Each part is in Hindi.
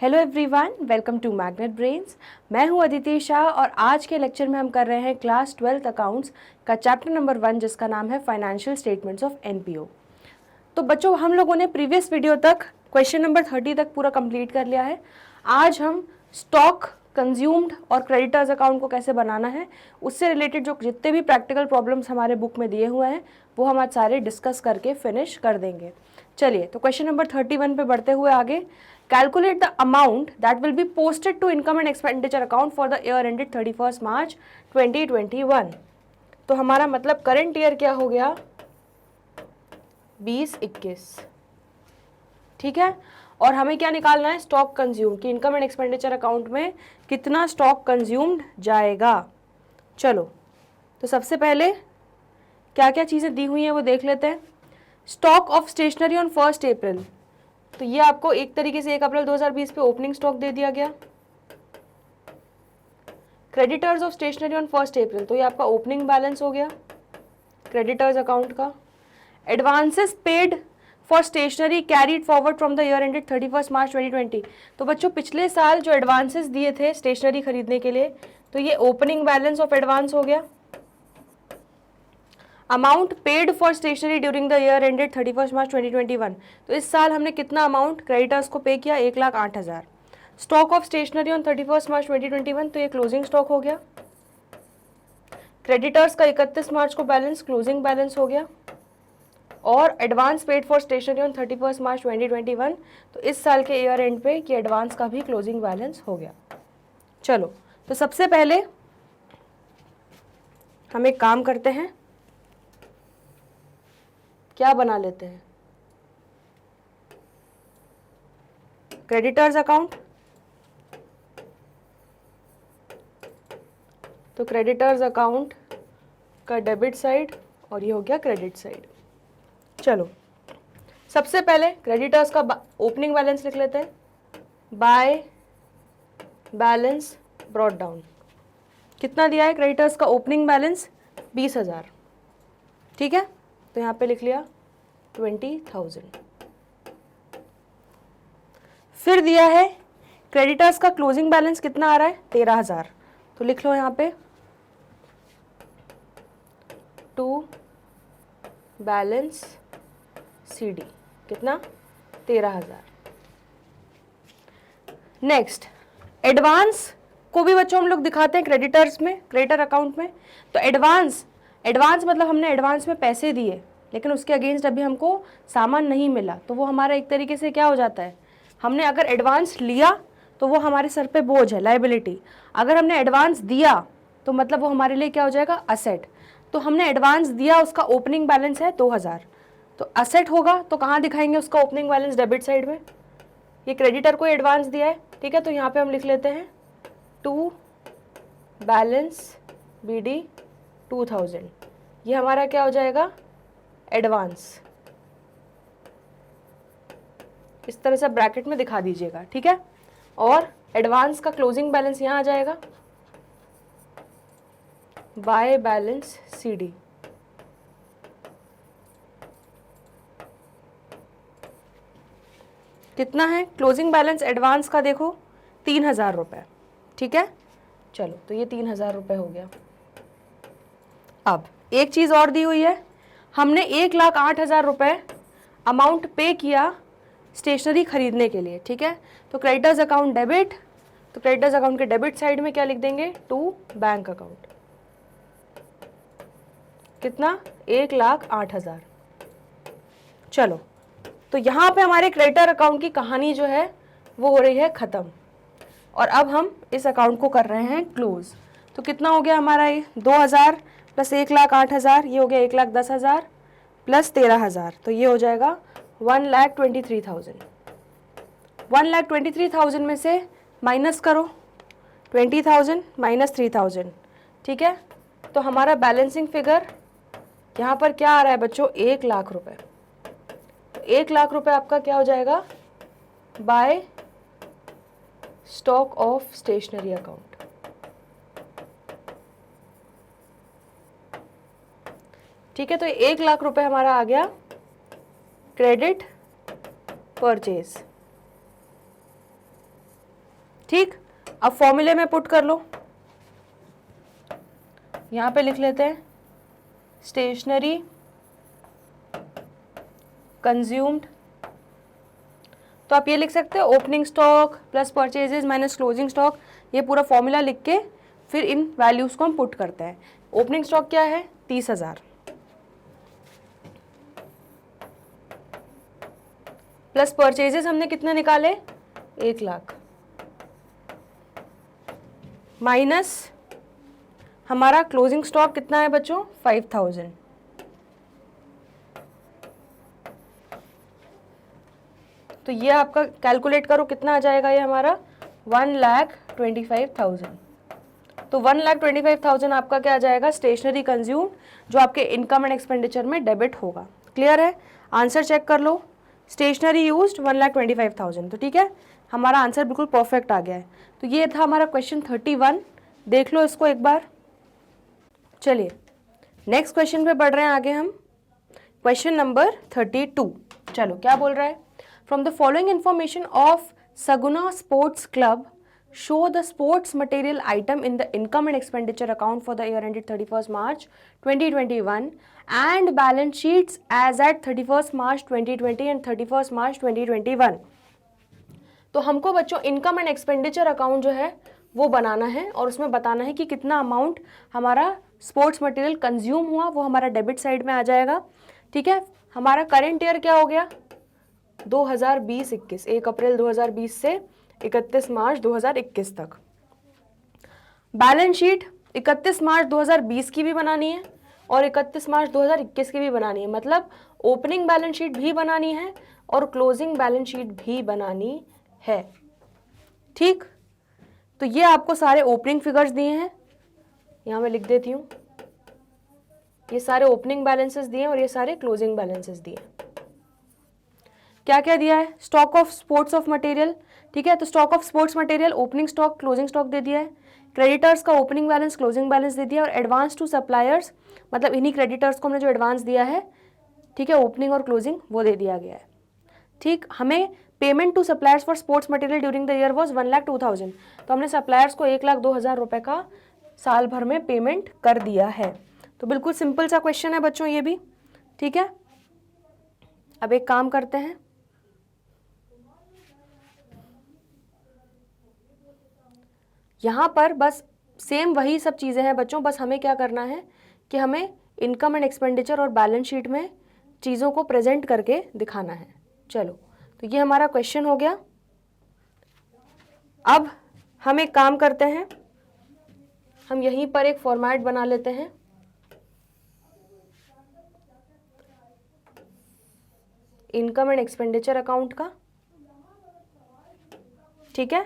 Hello everyone, welcome to Magnet Brains. मैं हूं अदिति शाह और आज के लेक्चर में हम कर रहे हैं क्लास 12th अकाउंट्स का चैप्टर नंबर 1 जिसका नाम है फाइनेंशियल स्टेटमेंट्स ऑफ एनपीओ। तो बच्चों, हम लोगों ने प्रीवियस वीडियो तक क्वेश्चन नंबर 30 तक पूरा कंप्लीट कर लिया है। आज हम स्टॉक, कंज्यूम्ड और क्रेडिटर्स अकाउंट को कैसे बनाना है उससे रिलेटेड जो जितने भी प्रैक्टिकल प्रॉब्लम्स हमारे बुक में दिए हुए हैं वो हम आज सारे डिस्कस करके फिनिश कर देंगे। चलिए, तो क्वेश्चन नंबर 31 पे बढ़ते हुए आगे। Calculate the amount that will be posted to income and expenditure account for the year ended 31st March 2021। तो हमारा मतलब करंट ईयर क्या हो गया, 2021, ठीक है। और हमें क्या निकालना है, स्टॉक कंज्यूम कि इनकम एंड एक्सपेंडिचर अकाउंट में कितना स्टॉक कंज्यूम्ड जाएगा। चलो, तो सबसे पहले क्या क्या चीज़ें दी हुई हैं वो देख लेते हैं। Stock of stationery on 1 April, तो ये आपको एक तरीके से 1 अप्रैल 2020 पे ओपनिंग स्टॉक दे दिया गया। Creditors of stationery on 1 April, तो ये आपका ओपनिंग बैलेंस हो गया क्रेडिटर्स अकाउंट का। Advances paid for stationery carried forward from the year ended 31 March 2020, तो बच्चों पिछले साल जो एडवांसेस दिए थे स्टेशनरी खरीदने के लिए, तो ये ओपनिंग बैलेंस ऑफ एडवांस हो गया। Amount paid for stationery during the year ended 31 March 2021, तो इस साल हमने कितना अमाउंट क्रेडिटर्स को पे किया, 1,08,000। Stock of stationery on 31 March 2021, तो ये क्लोजिंग स्टॉक हो गया। क्रेडिटर्स का 31 मार्च को बैलेंस क्लोजिंग बैलेंस हो गया। और advance paid for stationery on 31 March 2021, तो इस साल के ईयर एंड पे कि एडवांस का भी क्लोजिंग बैलेंस हो गया। चलो, तो सबसे पहले हम एक काम करते हैं, क्या बना लेते हैं, क्रेडिटर्स अकाउंट। तो क्रेडिटर्स अकाउंट का डेबिट साइड और ये हो गया क्रेडिट साइड। चलो, सबसे पहले क्रेडिटर्स का ओपनिंग बैलेंस लिख लेते हैं, बाय बैलेंस ब्रॉट डाउन। कितना दिया है क्रेडिटर्स का ओपनिंग बैलेंस, 20,000, ठीक है। तो यहाँ पे लिख लिया 20,000। फिर दिया है क्रेडिटर्स का क्लोजिंग बैलेंस कितना आ रहा है, 13,000, तो लिख लो यहाँ पे टू बैलेंस सीडी कितना, 13,000। नेक्स्ट, एडवांस को भी बच्चों हम लोग दिखाते हैं क्रेडिटर्स में, क्रेडिटर अकाउंट में। तो एडवांस मतलब हमने एडवांस में पैसे दिए लेकिन उसके अगेंस्ट अभी हमको सामान नहीं मिला, तो वो हमारा एक तरीके से क्या हो जाता है, हमने अगर एडवांस लिया तो वो हमारे सर पे बोझ है, लायबिलिटी। अगर हमने एडवांस दिया तो मतलब वो हमारे लिए क्या हो जाएगा, असेट। तो हमने एडवांस दिया, उसका ओपनिंग बैलेंस है 2,000, तो असेट होगा। तो कहाँ दिखाएंगे उसका ओपनिंग बैलेंस, डेबिट साइड में। ये क्रेडिटर को एडवांस दिया है, ठीक है। तो यहाँ पे हम लिख लेते हैं टू बैलेंस बीडी 2,000, ये हमारा क्या हो जाएगा, एडवांस। इस तरह से ब्रैकेट में दिखा दीजिएगा, ठीक है। और एडवांस का क्लोजिंग बैलेंस यहाँ आ जाएगा बाय बैलेंस सीडी। कितना है क्लोजिंग बैलेंस एडवांस का, देखो 3,000 रुपये, ठीक है। चलो, तो ये 3,000 रुपये हो गया। अब एक चीज़ और दी हुई है, हमने 1,08,000 रुपये अमाउंट पे किया स्टेशनरी खरीदने के लिए, ठीक है। तो क्रेडिटर्स अकाउंट डेबिट, तो क्रेडिटर्स अकाउंट के डेबिट साइड में क्या लिख देंगे, टू बैंक अकाउंट। कितना, 1,08,000। चलो, तो यहाँ पे हमारे क्रेडिटर अकाउंट की कहानी जो है वो हो रही है ख़त्म। और अब हम इस अकाउंट को कर रहे हैं क्लोज। तो कितना हो गया हमारा, ये 2,000 प्लस 1,08,000, ये हो गया 1,10,000 प्लस 13,000, तो ये हो जाएगा 1,23,000। 1,23,000 में से माइनस करो 20,000 माइनस 3,000, ठीक है। तो हमारा बैलेंसिंग फिगर यहाँ पर क्या आ रहा है बच्चों, 1,00,000 रुपये। तो 1,00,000 रुपये आपका क्या हो जाएगा, by stock of stationery account. ठीक है, तो 1,00,000 रुपये हमारा आ गया क्रेडिट परचेज। ठीक, अब फॉर्मूले में पुट कर लो, यहाँ पे लिख लेते हैं स्टेशनरी कंज्यूम्ड, तो आप ये लिख सकते हैं opening stock plus purchases minus closing stock, ये पूरा फॉर्मूला लिख के फिर इन वैल्यूज को हम पुट करते हैं। ओपनिंग स्टॉक क्या है 30,000 प्लस परचेजेस हमने कितने निकाले 1 लाख माइनस हमारा क्लोजिंग स्टॉक कितना है बच्चों 5,000। तो ये आपका कैलकुलेट करो कितना आ जाएगा, ये हमारा 1,25,000। तो 1,25,000 आपका क्या आ जाएगा स्टेशनरी कंज्यूम, जो आपके इनकम एंड एक्सपेंडिचर में डेबिट होगा। क्लियर है, आंसर चेक कर लो, स्टेशनरी यूज्ड 1,25,000। तो ठीक है, हमारा आंसर बिल्कुल परफेक्ट आ गया है। तो ये था हमारा क्वेश्चन 31, देख लो इसको एक बार। चलिए नेक्स्ट क्वेश्चन पे बढ़ रहे हैं आगे हम, क्वेश्चन नंबर 32। चलो क्या बोल रहा है, from the following information of Saguna sports club show the sports material item in the income and expenditure account for the year ended 31st March 2021 and balance sheets as at 31st March 2020 and 31st March 2021। तो हमको बच्चों इनकम एंड एक्सपेंडिचर अकाउंट जो है वो बनाना है और उसमें बताना है कि कितना अमाउंट हमारा स्पोर्ट्स मटेरियल कंज्यूम हुआ, वो हमारा डेबिट साइड में आ जाएगा। ठीक है, हमारा करेंट ईयर क्या हो गया 2020-21, 1 अप्रैल 2020 से 31 मार्च 2021 तक। बैलेंस शीट 31 मार्च 2020 की भी बनानी है और 31 मार्च 2021 की भी बनानी है, मतलब ओपनिंग बैलेंस शीट भी बनानी है और क्लोजिंग बैलेंस शीट भी बनानी है। ठीक, तो ये आपको सारे ओपनिंग फिगर्स दिए हैं, यहाँ मैं लिख देती हूँ, ये सारे ओपनिंग बैलेंसेस दिए हैं और ये सारे क्लोजिंग बैलेंसेस दिए हैं। क्या क्या दिया है, stock of sports of material. ठीक है, तो stock of sports material opening stock closing stock दे दिया है, क्रेडिटर्स का ओपनिंग बैलेंस क्लोजिंग बैलेंस दे दिया, और एडवांस टू सप्लायर्स मतलब इन्हीं क्रेडिटर्स को हमने जो एडवांस दिया है, ठीक है, ओपनिंग और क्लोजिंग वो दे दिया गया है। ठीक, हमें payment to suppliers for sports material during the year was 1,02,000, तो हमने सप्लायर्स को 1,02,000 रुपये का साल भर में पेमेंट कर दिया है। तो बिल्कुल सिंपल सा क्वेश्चन है बच्चों ये भी। ठीक है, अब एक काम करते हैं, यहाँ पर बस सेम वही सब चीज़ें हैं बच्चों, बस हमें क्या करना है कि हमें इनकम एंड एक्सपेंडिचर और बैलेंस शीट में चीज़ों को प्रेजेंट करके दिखाना है। चलो, तो ये हमारा क्वेश्चन हो गया। अब हम एक काम करते हैं, हम यहीं पर एक फॉर्मेट बना लेते हैं, इनकम एंड एक्सपेंडिचर अकाउंट का। ठीक है,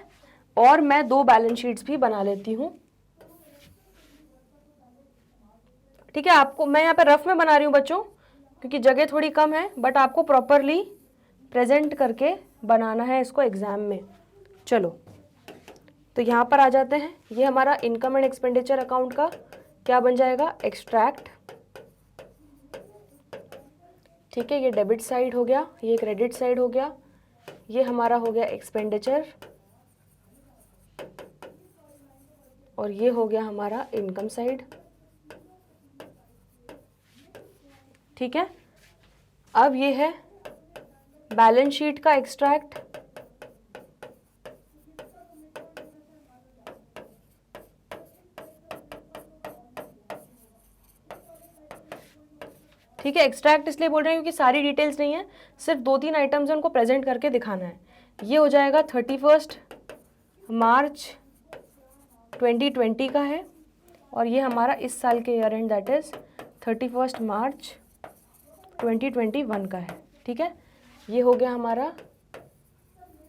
और मैं 2 बैलेंस शीट्स भी बना लेती हूँ। ठीक है, आपको मैं यहाँ पे रफ में बना रही हूँ बच्चों क्योंकि जगह थोड़ी कम है, बट आपको प्रॉपरली प्रेजेंट करके बनाना है इसको एग्जाम में। चलो, तो यहाँ पर आ जाते हैं, ये हमारा इनकम एंड एक्सपेंडिचर अकाउंट का क्या बन जाएगा एक्सट्रैक्ट। ठीक है, ये डेबिट साइड हो गया, ये क्रेडिट साइड हो गया, ये हमारा हो गया एक्सपेंडिचर और ये हो गया हमारा इनकम साइड। ठीक है, अब ये है बैलेंस शीट का एक्सट्रैक्ट। ठीक है, एक्सट्रैक्ट इसलिए बोल रहे हैं क्योंकि सारी डिटेल्स नहीं है, सिर्फ 2-3 आइटम्स हैं, उनको प्रेजेंट करके दिखाना है। ये हो जाएगा 31 मार्च 2020 का है और ये हमारा इस साल के year and that is 31 March 2021 का है। ठीक है, ये हो गया हमारा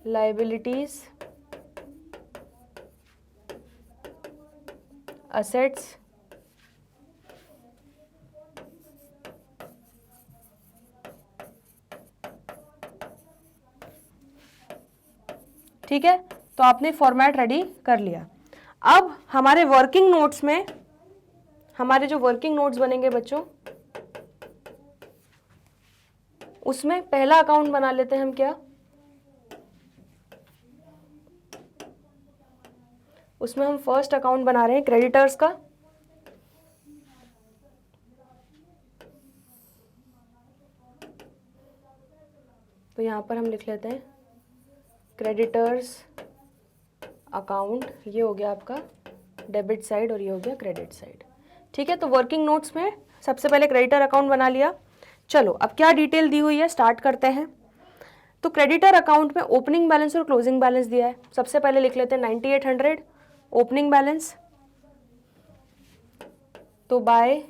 लायबिलिटीज, असेट्स, ठीक है, तो आपने फॉर्मेट रेडी कर लिया। अब हमारे वर्किंग नोट्स में, हमारे जो वर्किंग नोट्स बनेंगे बच्चों, उसमें पहला अकाउंट बना लेते हैं हम, क्या उसमें हम फर्स्ट अकाउंट बना रहे हैं क्रेडिटर्स का। तो यहाँ पर हम लिख लेते हैं क्रेडिटर्स अकाउंट, ये हो गया आपका डेबिट साइड और ये हो गया क्रेडिट साइड। ठीक है, तो वर्किंग नोट्स में सबसे पहले क्रेडिटर अकाउंट बना लिया। चलो अब क्या डिटेल दी हुई है, स्टार्ट करते हैं। तो क्रेडिटर अकाउंट में ओपनिंग बैलेंस और क्लोजिंग बैलेंस दिया है। सबसे पहले लिख लेते हैं 9800 ओपनिंग बैलेंस। तो by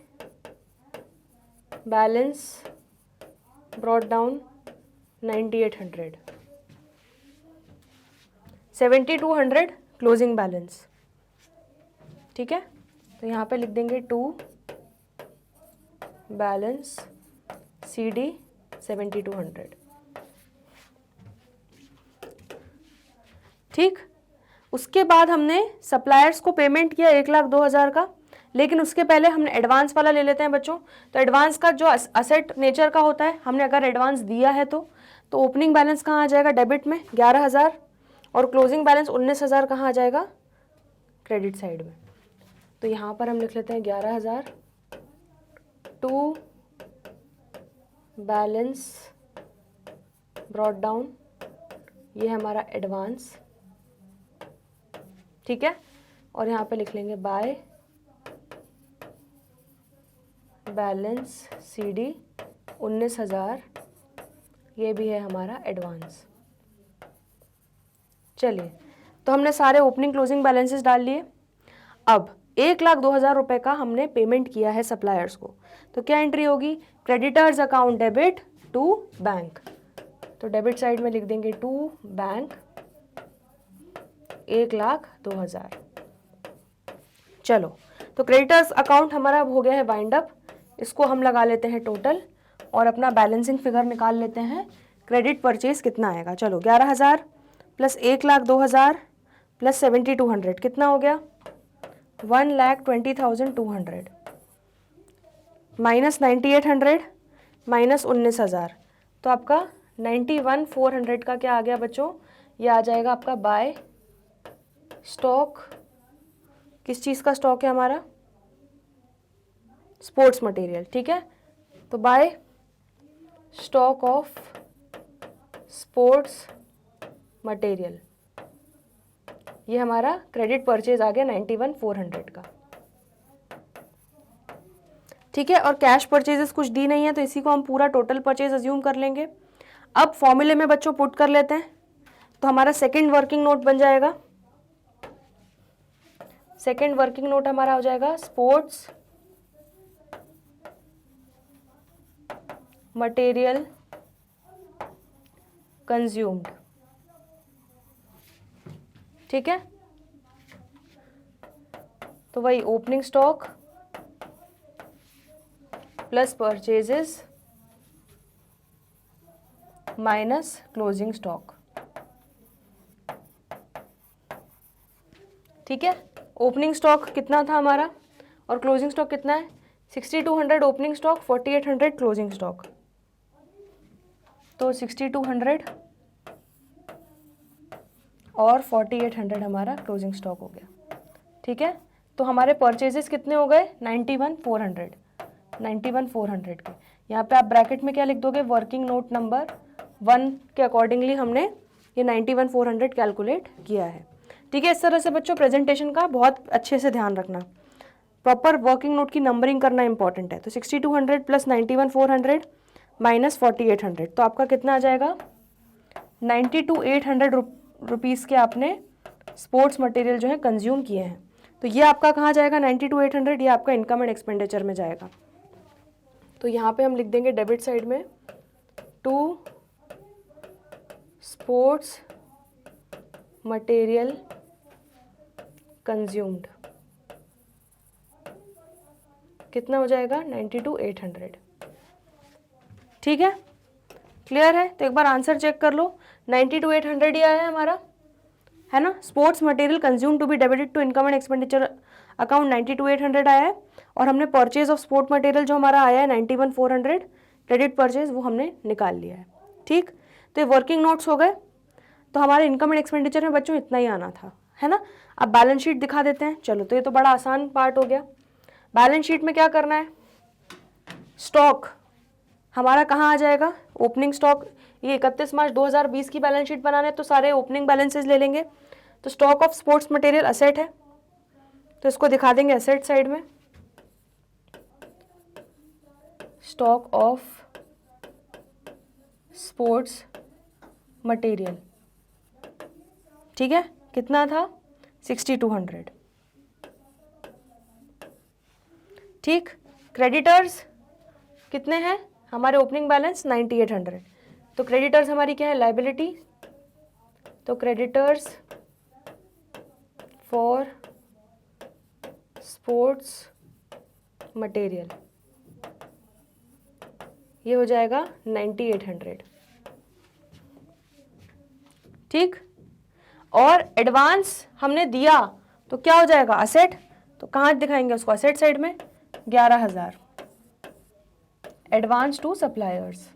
balance brought down 9800, 7200 closing balance. ठीक है, तो यहाँ पे लिख देंगे टू बैलेंस CD 7200। ठीक, उसके बाद हमने सप्लायर्स को पेमेंट किया 1,02,000 का, लेकिन उसके पहले हमने एडवांस वाला ले लेते हैं बच्चों। तो एडवांस का जो असेट नेचर का होता है, हमने अगर एडवांस दिया है तो ओपनिंग बैलेंस कहाँ आ जाएगा, डेबिट में 11,000, और क्लोजिंग बैलेंस 19,000 कहाँ आ जाएगा, क्रेडिट साइड में। तो यहाँ पर हम लिख लेते हैं 11,000 टू बैलेंस ब्रॉट डाउन, ये हमारा एडवांस। ठीक है, और यहाँ पे लिख लेंगे बाय बैलेंस CD 19,000, ये भी है हमारा एडवांस। चलिए, तो हमने सारे ओपनिंग क्लोजिंग बैलेंसेस डाल लिए। अब 1,02,000 रुपये का हमने पेमेंट किया है सप्लायर्स को, तो क्या एंट्री होगी, creditors account debit to bank. तो डेबिट साइड में लिख देंगे टू बैंक 1,02,000। चलो, तो क्रेडिटर्स अकाउंट हमारा हो गया है वाइंड अप। इसको हम लगा लेते हैं टोटल और अपना बैलेंसिंग फिगर निकाल लेते हैं, क्रेडिट परचेज कितना आएगा। चलो, 11,000 प्लस 1,02,000 प्लस 7,200 कितना हो गया, 1,20,200 माइनस 9,800 माइनस 19,000, तो आपका 91,400 का क्या आ गया बच्चों, ये आ जाएगा आपका बाय स्टॉक। किस चीज़ का स्टॉक है हमारा, स्पोर्ट्स मटेरियल। ठीक है, तो by stock of sports material, ये हमारा क्रेडिट परचेज आ गया 91,400 का। ठीक है, और कैश परचेजेस कुछ दी नहीं है, तो इसी को हम पूरा टोटल परचेज अज्यूम कर लेंगे। अब फॉर्मूले में बच्चों पुट कर लेते हैं, तो हमारा सेकंड वर्किंग नोट बन जाएगा। सेकंड वर्किंग नोट हमारा हो जाएगा स्पोर्ट्स मटेरियल कंज्यूम्ड। ठीक है, तो वही opening stock plus purchases minus closing stock. ठीक है, ओपनिंग स्टॉक कितना था हमारा और क्लोजिंग स्टॉक कितना है, 6,200 ओपनिंग स्टॉक, 4,800 क्लोजिंग स्टॉक। तो 6,200 और 4,800 हमारा क्लोजिंग स्टॉक हो गया। ठीक है, तो हमारे परचेजेस कितने हो गए, 91,400 के। यहाँ पे आप ब्रैकेट में क्या लिख दोगे, वर्किंग नोट नंबर 1 के अकॉर्डिंगली हमने ये 91,400 कैलकुलेट किया है। ठीक है, इस तरह से बच्चों प्रेजेंटेशन का बहुत अच्छे से ध्यान रखना, प्रॉपर वर्किंग नोट की नंबरिंग करना इंपॉर्टेंट है। तो 6,200 प्लस 91,400 माइनस 4,800, तो आपका कितना आ जाएगा, 92,800 रुपीज़ के आपने स्पोर्ट्स मटेरियल जो है कंज्यूम किए हैं। तो ये आपका कहाँ जाएगा, 92,800, ये आपका इनकम एंड एक्सपेंडिचर में जाएगा। तो यहाँ पे हम लिख देंगे डेबिट साइड में टू स्पोर्ट्स मटेरियल कंज्यूम्ड, कितना हो जाएगा, 92,800। ठीक है, क्लियर है। तो एक बार आंसर चेक कर लो, 92,800 ही आया है हमारा, है ना। Sports material consume to be debited to income and expenditure account 92,800 आया है, और हमने परचेज ऑफ स्पोर्ट मटेरियल जो हमारा आया है 91,400 क्रेडिट परचेज, वो हमने निकाल लिया है। ठीक, तो ये वर्किंग नोट्स हो गए। तो हमारे इनकम एंड एक्सपेंडिचर में बच्चों इतना ही आना था, है ना। अब बैलेंस शीट दिखा देते हैं। चलो, तो ये तो बड़ा आसान पार्ट हो गया। बैलेंस शीट में क्या करना है, स्टॉक हमारा कहाँ आ जाएगा, ओपनिंग स्टॉक। ये 31 मार्च 2020 की बैलेंस शीट बनाना है तो सारे ओपनिंग बैलेंसेस ले लेंगे। तो stock of sports material asset है, तो इसको दिखा देंगे असेट साइड में, स्टॉक ऑफ स्पोर्ट्स मटेरियल। ठीक है, कितना था, 6200। ठीक, क्रेडिटर्स कितने हैं हमारे, ओपनिंग बैलेंस 9800। तो क्रेडिटर्स हमारी क्या है, लाइबिलिटी। तो क्रेडिटर्स फॉर स्पोर्ट्स मटेरियल ये हो जाएगा 9800। ठीक, और एडवांस हमने दिया तो क्या हो जाएगा, असेट। तो कहाँ दिखाएंगे उसको, असेट साइड में 11000, एडवांस टू सप्लायर्स।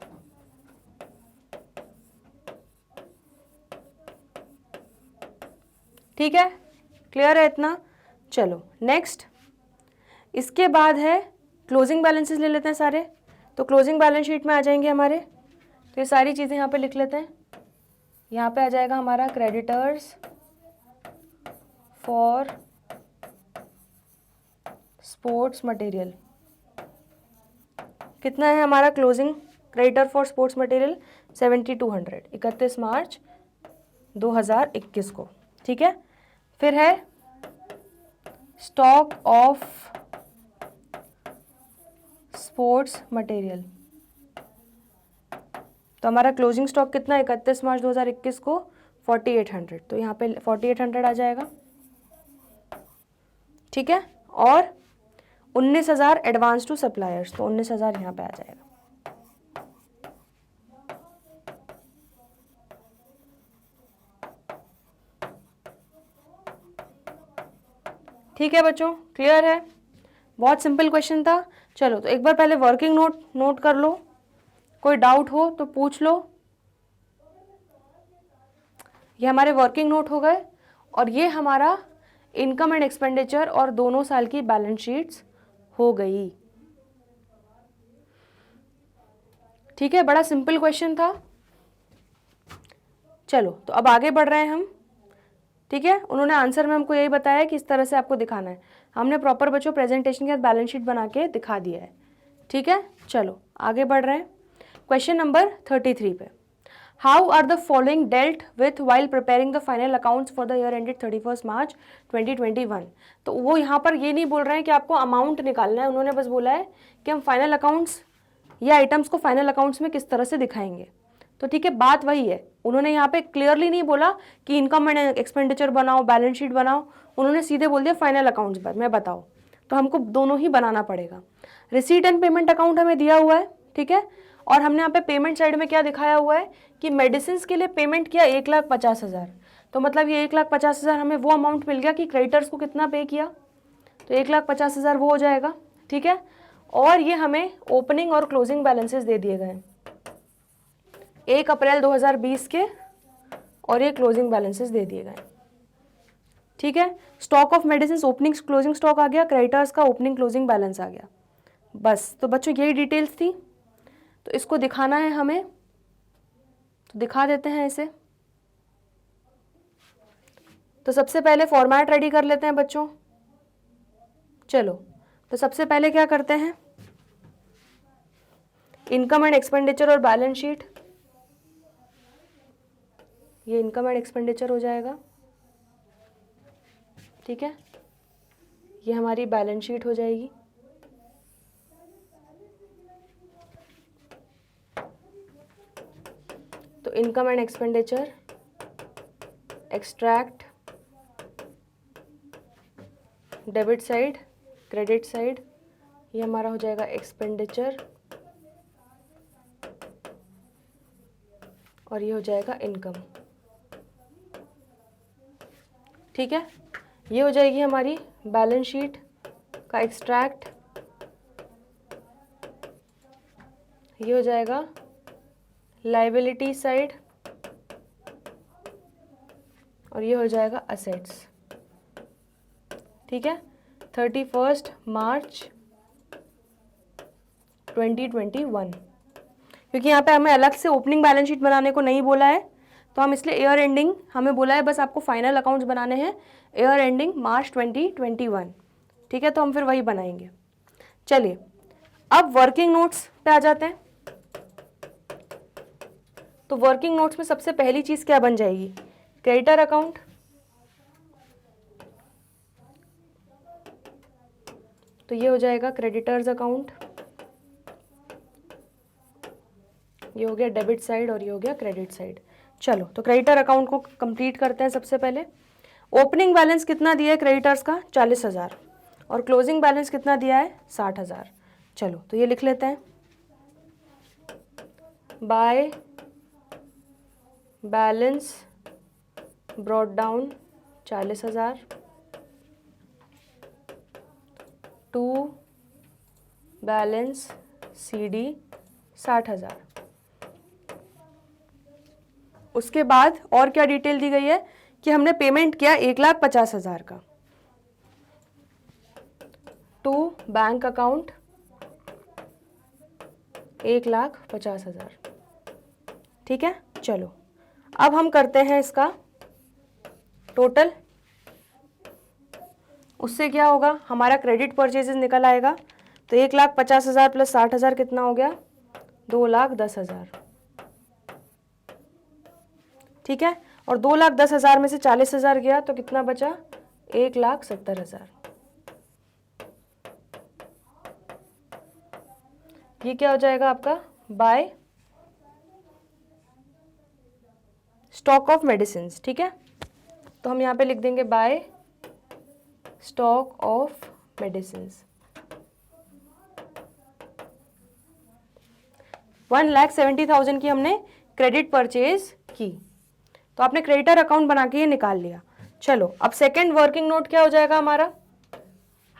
ठीक है, क्लियर है इतना। चलो नेक्स्ट, इसके बाद है क्लोजिंग बैलेंसेस ले लेते हैं सारे। तो क्लोजिंग बैलेंस शीट में आ जाएंगे हमारे, तो ये सारी चीज़ें यहाँ पे लिख लेते हैं। यहाँ पे आ जाएगा हमारा क्रेडिटर्स फॉर स्पोर्ट्स मटेरियल। कितना है हमारा closing creditor for sports material, 7200, 31 March 2021 को। ठीक है, फिर है स्टॉक ऑफ स्पोर्ट्स मटेरियल। तो हमारा क्लोजिंग स्टॉक कितना है 31 मार्च 2021 को, 4800। तो यहाँ पे 4800 आ जाएगा। ठीक है, और 19000 एडवांस टू सप्लायर्स, तो 19000 यहाँ पे आ जाएगा। ठीक है बच्चों, क्लियर है, बहुत सिंपल क्वेश्चन था। चलो, तो एक बार पहले वर्किंग नोट कर लो, कोई डाउट हो तो पूछ लो। ये हमारे वर्किंग नोट हो गए, और ये हमारा इनकम एंड एक्सपेंडिचर और दोनों साल की बैलेंस शीट्स हो गई। ठीक है, बड़ा सिंपल क्वेश्चन था। चलो, तो अब आगे बढ़ रहे हैं हम। ठीक है, उन्होंने आंसर में हमको यही बताया कि इस तरह से आपको दिखाना है। हमने प्रॉपर बच्चों प्रेजेंटेशन के साथ बैलेंस शीट बना के दिखा दिया है। ठीक है, चलो आगे बढ़ रहे हैं क्वेश्चन नंबर 33 पे। How are the following dealt with while preparing the final accounts for the year ended 31 March 2021। तो वो यहाँ पर ये नहीं बोल रहे हैं कि आपको अमाउंट निकालना है, उन्होंने बस बोला है कि हम फाइनल अकाउंट्स या आइटम्स को फाइनल अकाउंट्स में किस तरह से दिखाएंगे। तो ठीक है, बात वही है, उन्होंने यहाँ पे क्लियरली नहीं बोला कि इनकम एंड एक्सपेंडिचर बनाओ, बैलेंस शीट बनाओ, उन्होंने सीधे बोल दिया फाइनल अकाउंट्स में बताओ। तो हमको दोनों ही बनाना पड़ेगा। रिसीट एंड पेमेंट अकाउंट हमें दिया हुआ है, ठीक है, और हमने यहाँ पे पेमेंट साइड में क्या दिखाया हुआ है कि मेडिसिन के लिए पेमेंट किया 1,50,000। तो मतलब ये 1,50,000 हमें वो अमाउंट मिल गया कि क्रेडिटर्स को कितना पे किया, तो 1,50,000 वो हो जाएगा। ठीक है, और ये हमें ओपनिंग और क्लोजिंग बैलेंसेस दे दिए गए 1 अप्रैल 2020 के, और ये क्लोजिंग बैलेंसेस दे दिए गए। ठीक है, stock of medicine opening closing stock आ गया, क्रेडिटर्स का ओपनिंग क्लोजिंग बैलेंस आ गया। बस, तो बच्चों यही डिटेल्स थी। तो इसको दिखाना है हमें, तो दिखा देते हैं इसे। तो सबसे पहले फॉर्मेट रेडी कर लेते हैं बच्चों। चलो, तो सबसे पहले क्या करते हैं, इनकम एंड एक्सपेंडिचर और बैलेंस शीट। ये इनकम एंड एक्सपेंडिचर हो जाएगा। ठीक है, ये हमारी बैलेंस शीट हो जाएगी। तो income and expenditure, extract, debit side, credit side, ये हमारा हो जाएगा एक्सपेंडिचर, और ये हो जाएगा इनकम। ठीक है, ये हो जाएगी हमारी बैलेंस शीट का एक्सट्रैक्ट, ये हो जाएगा लायबिलिटी साइड, और ये हो जाएगा असेट्स। ठीक है, 31 मार्च 2021। क्योंकि यहाँ पे हमें अलग से ओपनिंग बैलेंस शीट बनाने को नहीं बोला है, तो हम इसलिए ईयर एंडिंग हमें बोला है, बस आपको फाइनल अकाउंट्स बनाने हैं ईयर एंडिंग मार्च 2021। ठीक है, तो हम फिर वही बनाएंगे। चलिए अब वर्किंग नोट्स पे आ जाते हैं। तो वर्किंग नोट्स में सबसे पहली चीज क्या बन जाएगी? क्रेडिटर अकाउंट, तो ये हो जाएगा क्रेडिटर्स अकाउंट, ये हो गया डेबिट साइड और ये हो गया क्रेडिट साइड। चलो तो क्रेडिटर अकाउंट को कंप्लीट करते हैं। सबसे पहले ओपनिंग बैलेंस कितना दिया है क्रेडिटर्स का? 40,000, और क्लोजिंग बैलेंस कितना दिया है? 60,000। चलो तो ये लिख लेते हैं, by balance brought down 40,000 to balance CD 60,000। उसके बाद और क्या डिटेल दी गई है कि हमने पेमेंट किया 1,50,000 का टू बैंक अकाउंट 1,50,000। ठीक है, चलो अब हम करते हैं इसका टोटल। उससे क्या होगा, हमारा क्रेडिट परचेजेस निकल आएगा। तो 1,50,000 प्लस 60,000 कितना हो गया? 2,10,000। ठीक है, और 2,10,000 में से 40,000 गया तो कितना बचा? 1,70,000। ये क्या हो जाएगा आपका? By stock of medicine. ठीक है, तो हम यहाँ पे लिख देंगे बाय स्टॉक ऑफ मेडिसिन। 1,70,000 की हमने क्रेडिट परचेज की, तो आपने क्रेडिटर अकाउंट बना के ये निकाल लिया। चलो अब सेकंड वर्किंग नोट क्या हो जाएगा हमारा?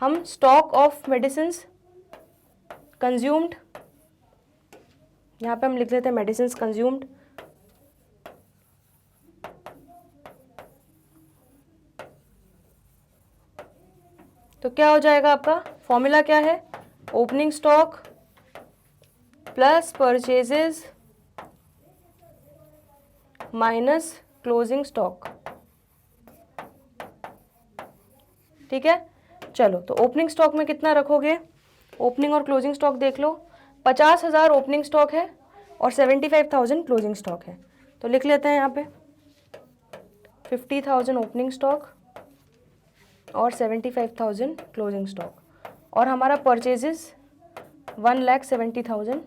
हम स्टॉक ऑफ मेडिसिन कंज्यूम्ड, यहाँ पे हम लिख लेते हैं मेडिसिन कंज्यूम्ड। तो क्या हो जाएगा आपका? फॉर्मूला क्या है? Opening stock plus purchases minus closing stock. ठीक है, चलो तो ओपनिंग स्टॉक में कितना रखोगे? ओपनिंग और क्लोजिंग स्टॉक देख लो, 50,000 ओपनिंग स्टॉक है और 75,000 क्लोजिंग स्टॉक है। तो लिख लेते हैं यहाँ पे 50,000 ओपनिंग स्टॉक और 75,000 क्लोजिंग स्टॉक, और हमारा परचेजेस 1,70,000।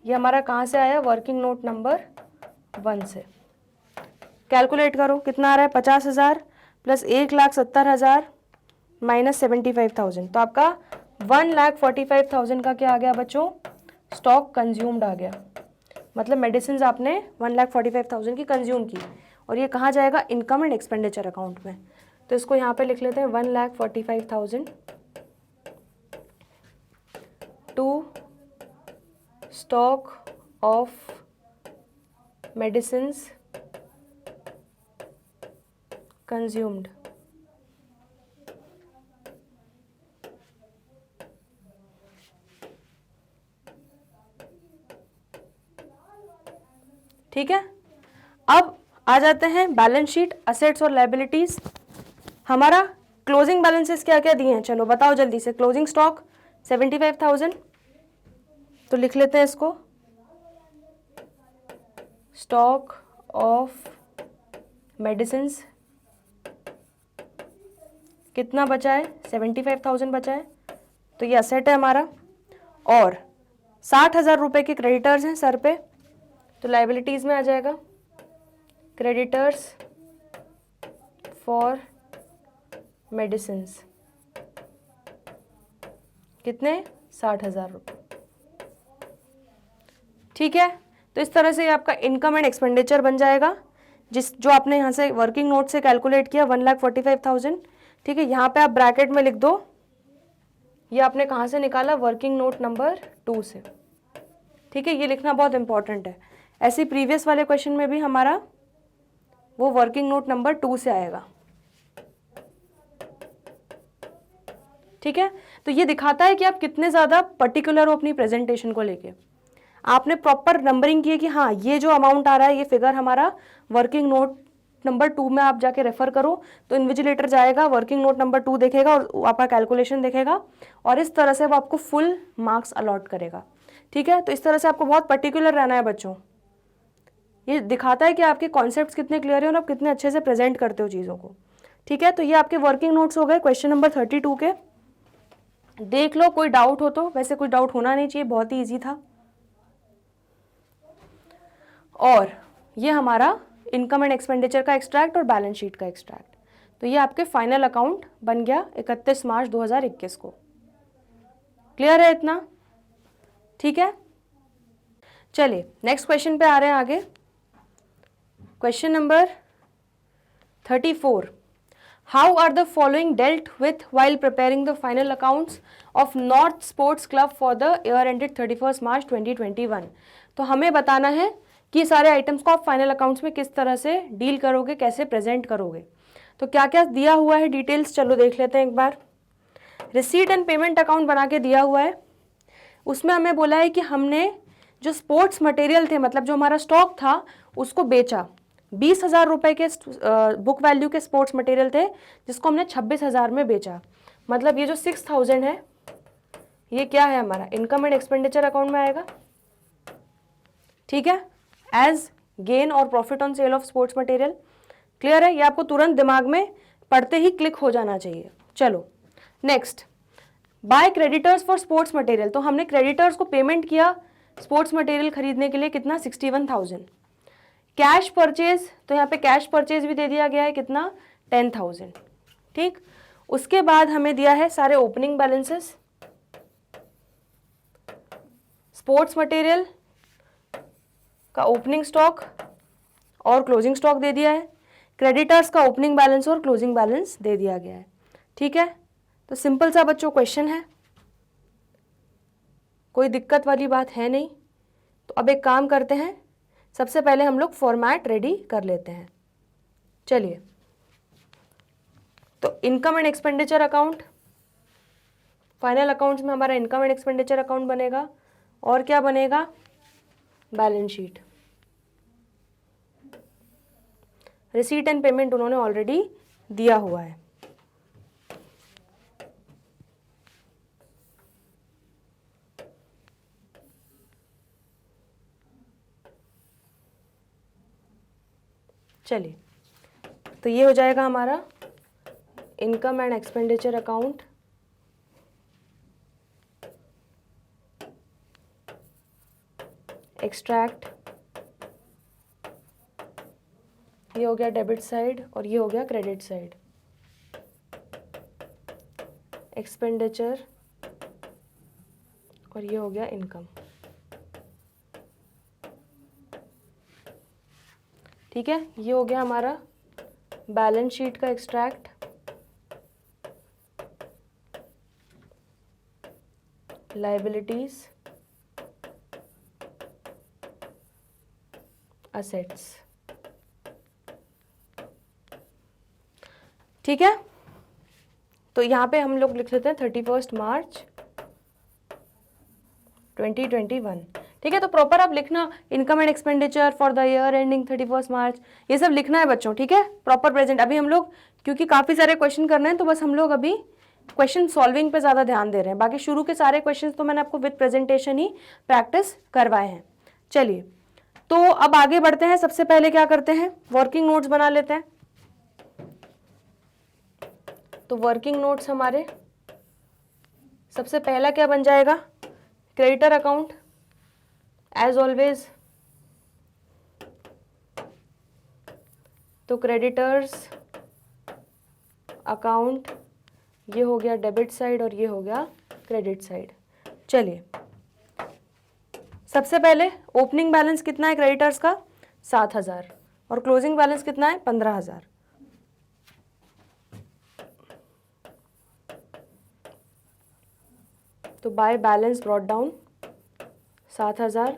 ये हमारा कहाँ से आया? वर्किंग नोट नंबर 1 से। कैलकुलेट करो कितना आ रहा है? 50,000 प्लस 1,70,000 माइनस 75,000, तो आपका 1,45,000 का क्या आ गया बच्चों? स्टॉक कंज्यूम्ड आ गया। मतलब मेडिसिन आपने 1,45,000 की कंज्यूम की, और ये कहाँ जाएगा? इनकम एंड एक्सपेंडिचर अकाउंट में। तो इसको यहाँ पे लिख लेते हैं 1,45,000 to stock of medicine consumed. ठीक है, अब आ जाते हैं बैलेंस शीट, असेट्स और लायबिलिटीज। हमारा क्लोजिंग बैलेंसेस क्या क्या दिए हैं? चलो बताओ जल्दी से। क्लोजिंग स्टॉक 75,000, तो लिख लेते हैं इसको स्टॉक ऑफ मेडिसिन कितना बचा है? 75,000 बचा है, तो ये असेट है हमारा। और 60,000 रुपये के क्रेडिटर्स हैं सर पे, तो लायबिलिटीज में आ जाएगा क्रेडिटर्स फॉर मेडिसिन। कितने? 60,000 रुपये। ठीक है, तो इस तरह से आपका इनकम एंड एक्सपेंडिचर बन जाएगा, जो आपने यहाँ से वर्किंग नोट से कैलकुलेट किया 1,45,000। ठीक है, यहाँ पे आप ब्रैकेट में लिख दो, ये आपने कहाँ से निकाला? वर्किंग नोट नंबर 2 से। ठीक है, ये लिखना बहुत इंपॉर्टेंट है। ऐसे प्रीवियस वाले क्वेश्चन में भी हमारा वो वर्किंग नोट नंबर 2 से आएगा। ठीक है, तो ये दिखाता है कि आप कितने ज़्यादा पर्टिकुलर हो अपनी प्रेजेंटेशन को लेके। आपने प्रॉपर नंबरिंग की है कि हाँ ये जो अमाउंट आ रहा है ये फिगर हमारा वर्किंग नोट नंबर 2 में आप जाके रेफर करो, तो इन्विजिलेटर जाएगा, वर्किंग नोट नंबर 2 देखेगा और आपका कैलकुलेशन देखेगा और इस तरह से वो आपको फुल मार्क्स अलॉट करेगा। ठीक है, तो इस तरह से आपको बहुत पर्टिकुलर रहना है बच्चों। ये दिखाता है कि आपके कॉन्सेप्ट्स कितने क्लियर हैं और आप कितने अच्छे से प्रेजेंट करते हो चीज़ों को। ठीक है, तो ये आपके वर्किंग नोट्स हो गए क्वेश्चन नंबर 32 के। देख लो कोई डाउट हो तो, वैसे कोई डाउट होना नहीं चाहिए, बहुत ही ईजी था। और ये हमारा इनकम एंड एक्सपेंडिचर का एक्सट्रैक्ट और बैलेंस शीट का एक्सट्रैक्ट। तो ये आपके फाइनल अकाउंट बन गया 31 मार्च 2021 को। क्लियर है इतना? ठीक है, चलिए नेक्स्ट क्वेश्चन पे आ रहे हैं आगे। Question number 34, how are the following dealt with while preparing the final accounts of North Sports Club for the year ended 31 March 2021। तो हमें बताना है कि सारे आइटम्स को आप फाइनल अकाउंट्स में किस तरह से डील करोगे, कैसे प्रेजेंट करोगे। तो क्या क्या दिया हुआ है डिटेल्स, चलो देख लेते हैं एक बार। रिसीट एंड पेमेंट अकाउंट बना के दिया हुआ है, उसमें हमें बोला है कि हमने जो स्पोर्ट्स मटेरियल थे, मतलब जो हमारा स्टॉक था उसको बेचा। 20,000 रुपये के बुक वैल्यू के स्पोर्ट्स मटेरियल थे जिसको हमने 26,000 में बेचा। मतलब ये जो 6,000 है ये क्या है हमारा इनकम एंड एक्सपेंडिचर अकाउंट में आएगा। ठीक है, एज गेन और profit on sale of sports material. Clear है, ये आपको तुरंत दिमाग में पढ़ते ही क्लिक हो जाना चाहिए। चलो next, by creditors for sports material. तो हमने क्रेडिटर्स को पेमेंट किया स्पोर्ट्स मटेरियल खरीदने के लिए, कितना 61,000। कैश परचेज, तो यहाँ पे कैश परचेज भी दे दिया गया है, कितना 10,000। ठीक, उसके बाद हमें दिया है सारे ओपनिंग बैलेंसेस, स्पोर्ट्स मटेरियल का ओपनिंग स्टॉक और क्लोजिंग स्टॉक दे दिया है, क्रेडिटर्स का ओपनिंग बैलेंस और क्लोजिंग बैलेंस दे दिया गया है। ठीक है, तो सिंपल सा बच्चों क्वेश्चन है, कोई दिक्कत वाली बात है नहीं। तो अब एक काम करते हैं, सबसे पहले हम लोग फॉर्मेट रेडी कर लेते हैं। चलिए, तो income and expenditure account, final accounts में हमारा इनकम एंड एक्सपेंडिचर अकाउंट बनेगा और क्या बनेगा, balance sheet. Receipt and payment उन्होंने ऑलरेडी दिया हुआ है। चलिए, तो ये हो जाएगा हमारा income and expenditure account, extract, ये हो गया डेबिट साइड और ये हो गया क्रेडिट साइड, एक्सपेंडिचर और ये हो गया इनकम। ठीक है, ये हो गया हमारा बैलेंस शीट का एक्सट्रैक्ट, लायबिलिटीज, असेट्स। ठीक है, तो यहाँ पे हम लोग लिख लेते हैं 31 मार्च 2021। ठीक है, तो प्रॉपर आप लिखना income and expenditure for the year ending 31 मार्च, ये सब लिखना है बच्चों। ठीक है, प्रॉपर प्रेजेंट। अभी हम लोग क्योंकि काफ़ी सारे क्वेश्चन करने हैं तो बस हम लोग अभी क्वेश्चन सॉल्विंग पे ज़्यादा ध्यान दे रहे हैं, बाकी शुरू के सारे क्वेश्चन तो मैंने आपको विद प्रेजेंटेशन ही प्रैक्टिस करवाए हैं। चलिए, तो अब आगे बढ़ते हैं। सबसे पहले क्या करते हैं, वर्किंग नोट्स बना लेते हैं। तो वर्किंग नोट्स हमारे सबसे पहला क्या बन जाएगा, क्रेडिटर अकाउंट एज ऑलवेज। तो क्रेडिटर्स अकाउंट, ये हो गया डेबिट साइड और ये हो गया क्रेडिट साइड। चलिए, सबसे पहले ओपनिंग बैलेंस कितना है क्रेडिटर्स का 7,000 और क्लोजिंग बैलेंस कितना है 15,000। तो by balance brought down 7,000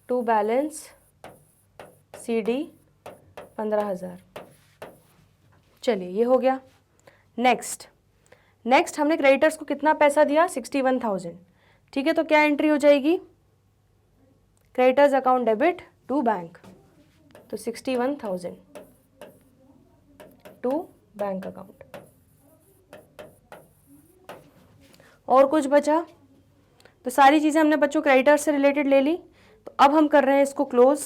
to balance CD 15,000। चलिए ये हो गया। नेक्स्ट हमने क्रेडिटर्स को कितना पैसा दिया? 61,000। ठीक है, तो क्या एंट्री हो जाएगी? Creditors account debit to bank, तो 61,000 टू बैंक अकाउंट। और कुछ बचा? तो सारी चीज़ें हमने बच्चों क्रेडिटर्स से रिलेटेड ले ली। तो अब हम कर रहे हैं इसको क्लोज।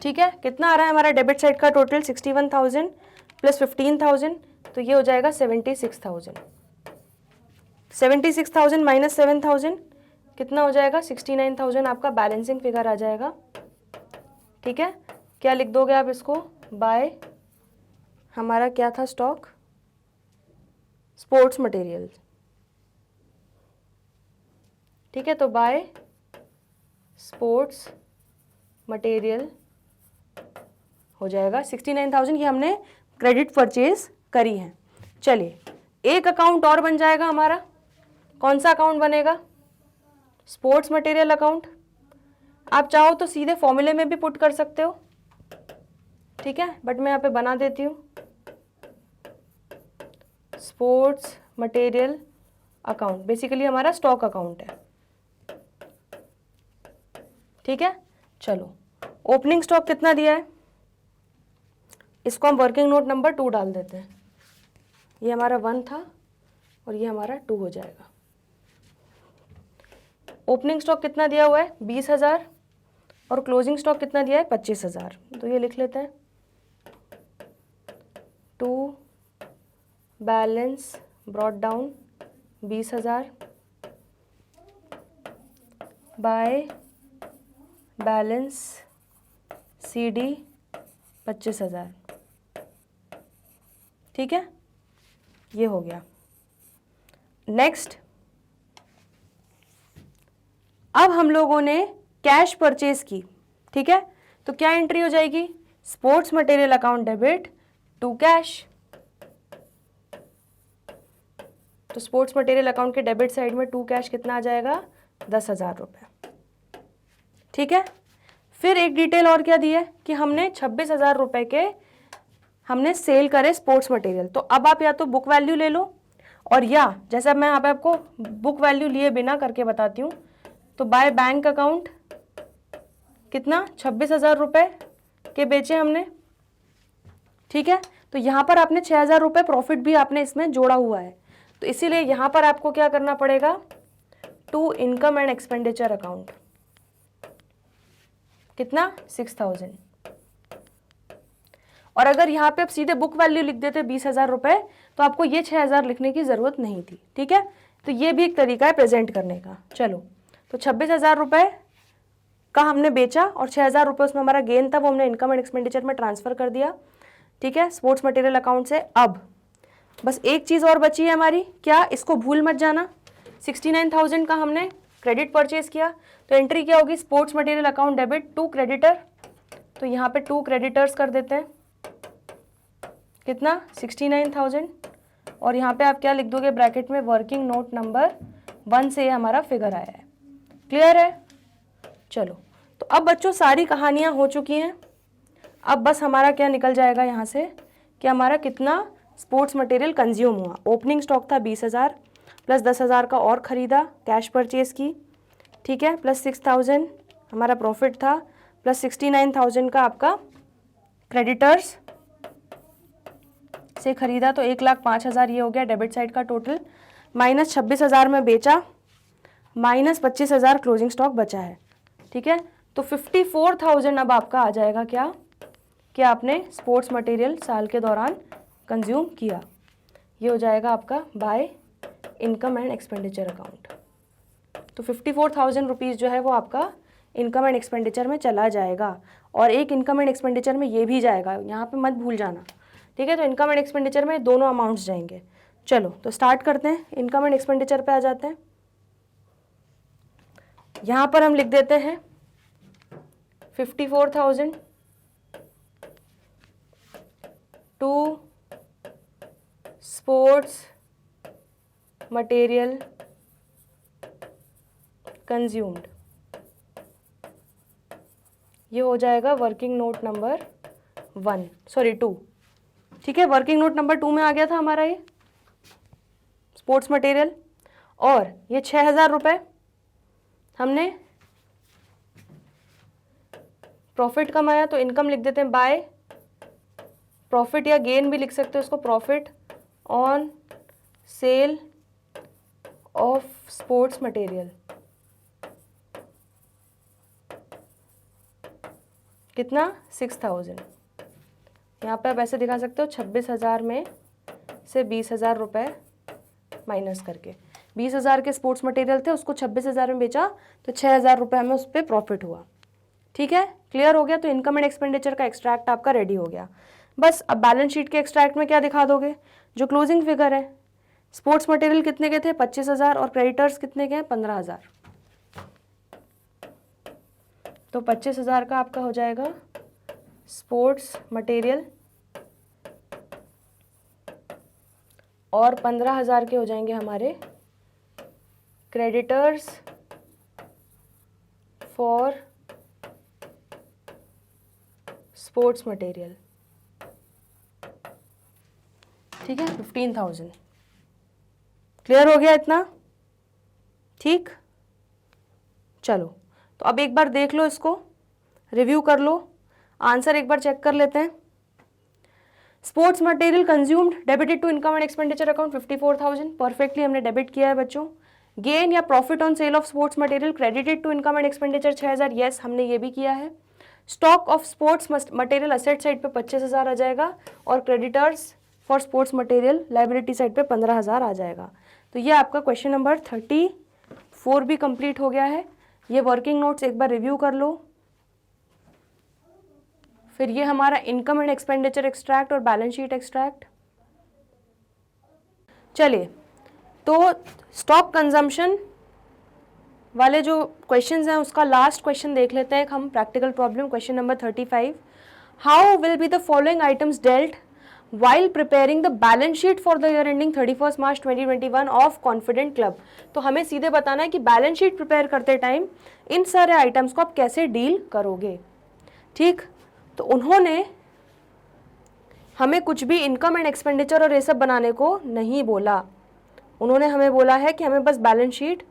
ठीक है, कितना आ रहा है हमारा डेबिट साइड का टोटल? 61,000 प्लस 15,000, तो ये हो जाएगा 76,000। 76,000 माइनस 7,000 कितना हो जाएगा? 69,000 आपका बैलेंसिंग फिगर आ जाएगा। ठीक है, क्या लिख दोगे आप इसको? बाय, हमारा क्या था स्टॉक? Sports material. ठीक है, तो बाय स्पोर्ट्स मटेरियल हो जाएगा 69,000। ये हमने क्रेडिट परचेज करी है। चलिए एक अकाउंट और बन जाएगा हमारा। कौन सा अकाउंट बनेगा? Sports material account. आप चाहो तो सीधे फॉर्मूले में भी पुट कर सकते हो, ठीक है, बट मैं यहाँ पे बना देती हूँ। स्पोर्ट्स मटेरियल अकाउंट बेसिकली हमारा स्टॉक अकाउंट है। ठीक है, चलो ओपनिंग स्टॉक कितना दिया है इसको हम वर्किंग नोट नंबर 2 डाल देते हैं। ये हमारा 1 था और ये हमारा 2 हो जाएगा। ओपनिंग स्टॉक कितना दिया हुआ है? 20,000 और क्लोजिंग स्टॉक कितना दिया है? 25,000। तो ये लिख लेते हैं। To balance brought down 20,000 by balance CD 25,000। ठीक है, ये हो गया। नेक्स्ट, अब हम लोगों ने कैश परचेज की। ठीक है, तो क्या एंट्री हो जाएगी? Sports material account debit to cash. तो स्पोर्ट्स मटेरियल अकाउंट के डेबिट साइड में टू कैश कितना आ जाएगा? 10,000 रुपये। ठीक है, फिर एक डिटेल और क्या दी है कि हमने 26,000 रुपये के हमने सेल करे स्पोर्ट्स मटेरियल। तो अब आप या तो बुक वैल्यू ले लो, और या जैसा मैं यहाँ पे आपको बुक वैल्यू लिए बिना करके बताती हूँ, तो बाय बैंक अकाउंट कितना? 26,000 रुपये के बेचे हमने। ठीक है, तो यहाँ पर आपने 6,000 रुपये प्रॉफिट भी आपने इसमें जोड़ा हुआ है। तो इसीलिए यहाँ पर आपको क्या करना पड़ेगा? To income and expenditure account कितना? 6,000। और अगर यहाँ पे आप सीधे बुक वैल्यू लिख देते 20,000 रुपये, तो आपको ये 6,000 लिखने की ज़रूरत नहीं थी। ठीक है, तो ये भी एक तरीका है प्रेजेंट करने का। चलो, तो 26,000 रुपये का हमने बेचा और 6,000 रुपये उसमें हमारा गेन था, वो हमने इनकम एंड एक्सपेंडिचर में ट्रांसफ़र कर दिया। ठीक है, स्पोर्ट्स मटेरियल अकाउंट से। अब बस एक चीज़ और बची है हमारी, क्या? इसको भूल मत जाना। 69,000 का हमने क्रेडिट परचेज किया, तो एंट्री क्या होगी? Sports material account debit to creditor. तो यहाँ पे 2 क्रेडिटर्स कर देते हैं। कितना? 69,000। और यहाँ पे आप क्या लिख दोगे ब्रैकेट में? वर्किंग नोट नंबर 1 से हमारा फिगर आया है। क्लियर है? चलो, तो अब बच्चों सारी कहानियाँ हो चुकी हैं। अब बस हमारा क्या निकल जाएगा यहाँ से कि हमारा कितना स्पोर्ट्स मटेरियल कंज्यूम हुआ। ओपनिंग स्टॉक था 20,000 प्लस 10,000 का और ख़रीदा, कैश परचेज़ की। ठीक है, प्लस 6,000 हमारा प्रॉफिट था, प्लस 69,000 का आपका क्रेडिटर्स से ख़रीदा, तो 1,05,000 ये हो गया डेबिट साइड का टोटल। माइनस 26,000 में बेचा, माइनस 25,000 क्लोजिंग स्टॉक बचा है। ठीक है, तो 54,000 अब आपका आ जाएगा क्या कि आपने स्पोर्ट्स मटेरियल साल के दौरान कंज्यूम किया। ये हो जाएगा आपका by income and expenditure account. तो 54,000 रुपीज़ जो है वो आपका इनकम एंड एक्सपेंडिचर में चला जाएगा, और एक इनकम एंड एक्सपेंडिचर में ये भी जाएगा, यहाँ पे मत भूल जाना। ठीक है, तो इनकम एंड एक्सपेंडिचर में दोनों अमाउंट्स जाएंगे। चलो, तो स्टार्ट करते हैं। इनकम एंड एक्सपेंडिचर पे आ जाते हैं। यहाँ पर हम लिख देते हैं 54,000 टू स्पोर्ट्स मटेरियल कंज्यूम्ड, ये हो जाएगा वर्किंग नोट नंबर 2। ठीक है, वर्किंग नोट नंबर 2 में आ गया था हमारा ये स्पोर्ट्स मटेरियल। और ये 6,000 रुपये हमने प्रॉफिट कमाया, तो इनकम लिख देते हैं बाय प्रॉफिट, या गेन भी लिख सकते हो इसको, profit on sale of sports material. कितना? 6,000। यहाँ पे आप ऐसे दिखा सकते हो 26,000 में से 20,000 रुपये माइनस करके। 20,000 के स्पोर्ट्स मटेरियल थे, उसको 26,000 में बेचा तो 6,000 रुपये हमें उस पर प्रॉफिट हुआ। ठीक है, क्लियर हो गया। तो इनकम एंड एक्सपेंडिचर का एक्सट्रैक्ट आपका रेडी हो गया। बस अब बैलेंस शीट के एक्सट्रैक्ट में क्या दिखा दोगे? जो क्लोजिंग फिगर है, स्पोर्ट्स मटेरियल कितने के थे? 25,000, और क्रेडिटर्स कितने के हैं? 15,000। तो 25,000 का आपका हो जाएगा स्पोर्ट्स मटेरियल, और 15,000 के हो जाएंगे हमारे क्रेडिटर्स फॉर स्पोर्ट्स मटेरियल। ठीक है, 15,000। क्लियर हो गया इतना? ठीक, चलो तो अब एक बार देख लो, इसको रिव्यू कर लो, आंसर एक बार चेक कर लेते हैं। Sports material consumed debited to income and expenditure account 54,000, perfectly हमने डेबिट किया है बच्चों। गेन या profit on sale of sports material credited to income and expenditure 6,000, yes हमने ये भी किया है। Stock of sports material asset side पे 25,000 आ जाएगा, और creditors for sports material liability side पे 15,000 आ जाएगा। तो ये आपका क्वेश्चन नंबर 34 भी कंप्लीट हो गया है। ये वर्किंग नोट्स एक बार रिव्यू कर लो। फिर ये हमारा इनकम एंड एक्सपेंडिचर एक्सट्रैक्ट और बैलेंस शीट एक्सट्रैक्ट। चलिए, तो स्टॉक कंजम्पशन वाले जो क्वेश्चंस हैं उसका लास्ट क्वेश्चन देख लेते हैं हम, practical problem question number 35। How will be the following items dealt while preparing the balance sheet for the year ending 31st March 2021 of Confident Club। तो हमें सीधे बताना है कि बैलेंस शीट प्रिपेयर करते टाइम इन सारे आइटम्स को आप कैसे डील करोगे। ठीक, तो उन्होंने हमें कुछ भी इनकम एंड एक्सपेंडिचर और ये सब बनाने को नहीं बोला। उन्होंने हमें बोला है कि हमें बस बैलेंस शीट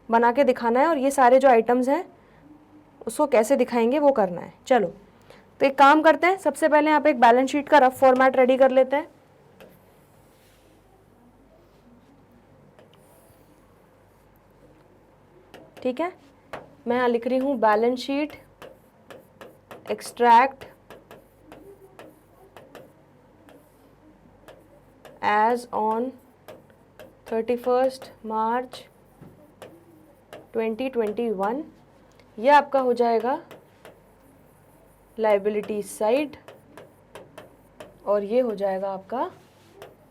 बना के दिखाना है, और ये सारे जो आइटम्स हैं उसको कैसे दिखाएंगे वो करना है। चलो तो एक काम करते हैं, सबसे पहले यहाँ पे एक बैलेंस शीट का रफ फॉर्मेट रेडी कर लेते हैं। ठीक है, मैं यहाँ लिख रही हूँ balance sheet extract as on 31st March 2021। ये आपका हो जाएगा लाइबिलिटी साइड, और ये हो जाएगा आपका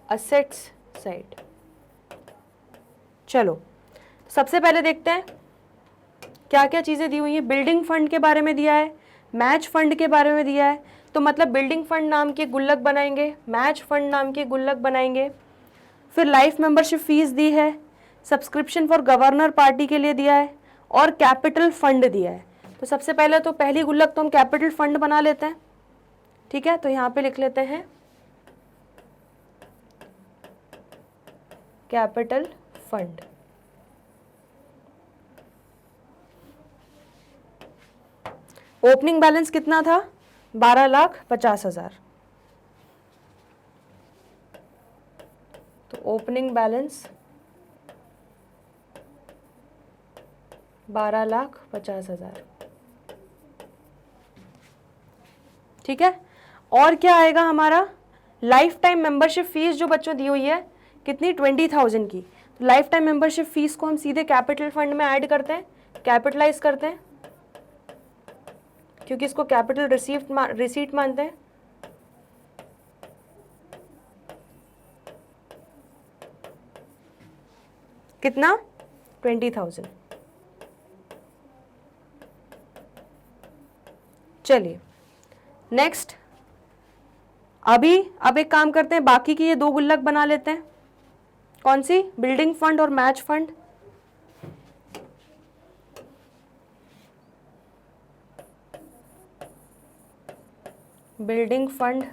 असेट्स साइड। चलो सबसे पहले देखते हैं क्या क्या चीज़ें दी हुई है। बिल्डिंग फंड के बारे में दिया है, मैच फंड के बारे में दिया है। तो मतलब बिल्डिंग फंड नाम के गुल्लक बनाएंगे, मैच फंड नाम के गुल्लक बनाएंगे। फिर लाइफ मेंबरशिप फीस दी है, सब्सक्रिप्शन फॉर गवर्नर पार्टी के लिए दिया है, और कैपिटल फंड दिया है। तो सबसे पहले तो पहली गुल्लक तो हम कैपिटल फंड बना लेते हैं। ठीक है, तो यहाँ पे लिख लेते हैं कैपिटल फंड। ओपनिंग बैलेंस कितना था? 12,50,000। तो ओपनिंग बैलेंस 12,50,000। ठीक है, और क्या आएगा हमारा? लाइफ टाइम मेंबरशिप फीस जो बच्चों दी हुई है कितनी? 20,000 की। तो लाइफ टाइम मेंबरशिप फीस को हम सीधे कैपिटल फंड में ऐड करते हैं, कैपिटलाइज करते हैं, क्योंकि इसको कैपिटल रिसीट मानते हैं। कितना? 20,000। चलिए नेक्स्ट, अब एक काम करते हैं, बाकी की ये दो गुल्लक बना लेते हैं। कौन सी? बिल्डिंग फंड और match fund. Building fund,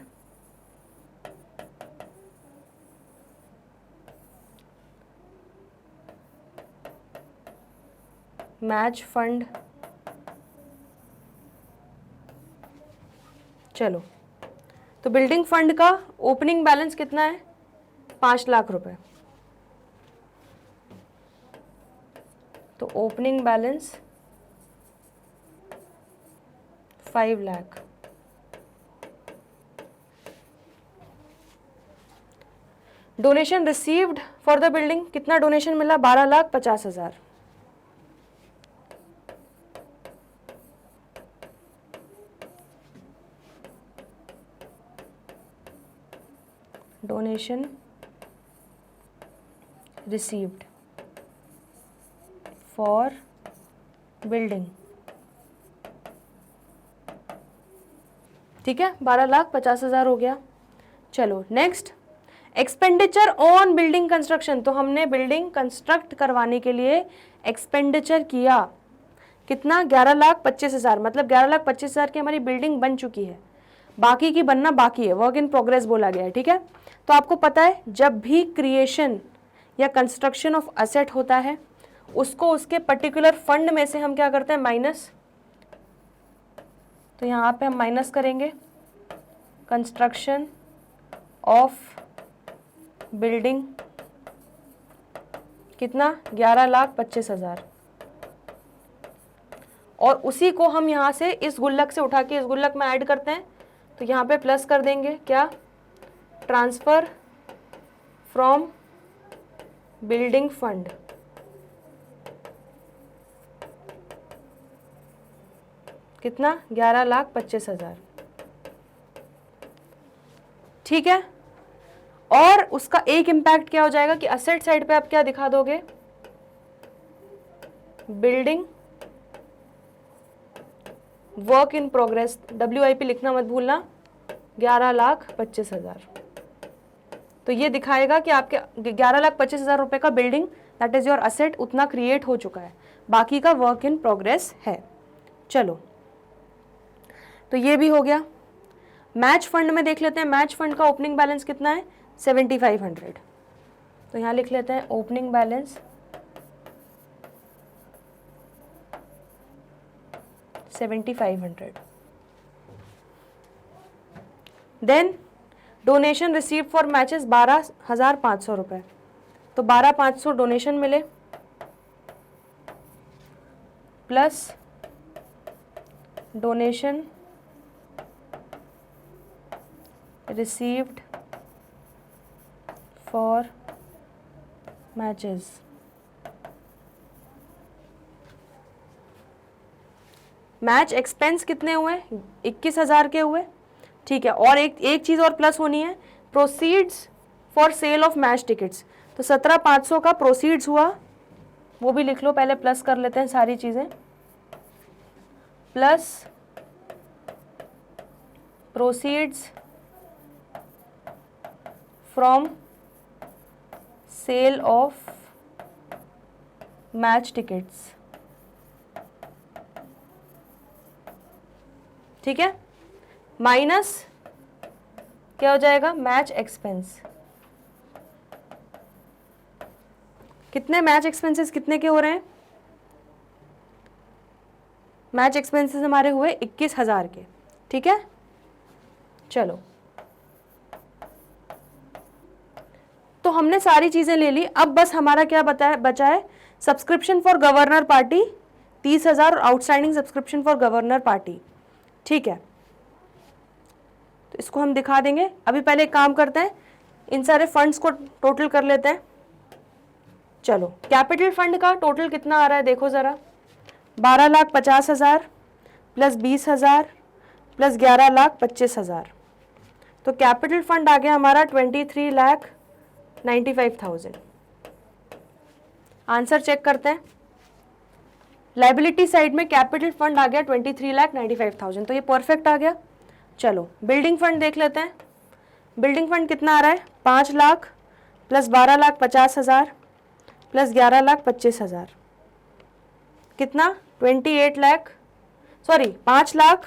match fund. चलो, तो बिल्डिंग फंड का ओपनिंग बैलेंस कितना है? 5 लाख रुपए। तो opening balance 5 lakh. Donation received for the building, कितना डोनेशन मिला? 12,50,000। डोनेशन रिसीव्ड फॉर बिल्डिंग, ठीक है, 12,50,000 हो गया। चलो next, expenditure on building construction. तो हमने बिल्डिंग कंस्ट्रक्ट करवाने के लिए एक्सपेंडिचर किया कितना? 11,25,000। मतलब 11,25,000 की हमारी बिल्डिंग बन चुकी है, बाकी की बनना बाकी है, वर्क इन प्रोग्रेस बोला गया है, ठीक है। तो आपको पता है जब भी क्रिएशन या कंस्ट्रक्शन ऑफ असेट होता है उसको उसके पर्टिकुलर फंड में से हम क्या करते हैं? माइनस। तो यहाँ पे हम माइनस करेंगे कंस्ट्रक्शन ऑफ बिल्डिंग, कितना? 11,25,000। और उसी को हम यहाँ से इस गुल्लक से उठा के इस गुल्लक में ऐड करते हैं, तो यहाँ पे प्लस कर देंगे, क्या? ट्रांसफर फ्रॉम बिल्डिंग फंड, कितना? 11,25,000, ठीक है। और उसका एक इम्पैक्ट क्या हो जाएगा कि असेट साइड पे आप क्या दिखा दोगे? Building work in progress, WIP लिखना मत भूलना, 11,25,000। तो ये दिखाएगा कि आपके 11,25,000 रुपए का building, that is your asset, उतना क्रिएट हो चुका है, बाकी का वर्क इन प्रोग्रेस है। चलो, तो ये भी हो गया। मैच फंड में देख लेते हैं, मैच फंड का ओपनिंग बैलेंस कितना है? 7,500। तो यहाँ लिख लेते हैं opening balance 7,500। Then donation receive for matches 12,500 रुपए। तो 12,500 डोनेशन मिले plus donation received for matches, match expense कितने हुए? 21,000 के हुए, ठीक है। और एक चीज़ और प्लस होनी है, proceeds for sale of match tickets. तो 17,500 का प्रोसीड्स हुआ, वो भी लिख लो, पहले प्लस कर लेते हैं सारी चीज़ें, plus proceeds from sale of match tickets, ठीक है, माइनस क्या हो जाएगा? Match expense. कितने मैच एक्सपेंसेस कितने के हो रहे हैं? मैच एक्सपेंसेस हमारे हुए 21,000 के, ठीक है। चलो, तो हमने सारी चीजें ले ली, अब बस हमारा क्या बचा है? सब्सक्रिप्शन फॉर गवर्नर पार्टी 30,000 और outstanding subscription for governor party, ठीक है। तो इसको हम दिखा देंगे। अभी पहले एक काम करते हैं, इन सारे फंड्स को टोटल कर लेते हैं। चलो, कैपिटल फंड का टोटल कितना आ रहा है देखो ज़रा, 12,50,000 प्लस 20,000 प्लस 11,25,000। तो कैपिटल फंड आ गया हमारा 23,95,000। आंसर चेक करते हैं। लाइबिलिटी साइड में कैपिटल फंड आ गया 23,95,000, तो ये परफेक्ट आ गया। चलो, बिल्डिंग फंड देख लेते हैं। बिल्डिंग फंड कितना आ रहा है? 5 लाख प्लस 12,50,000 प्लस 11,25,000, कितना? सॉरी 5 लाख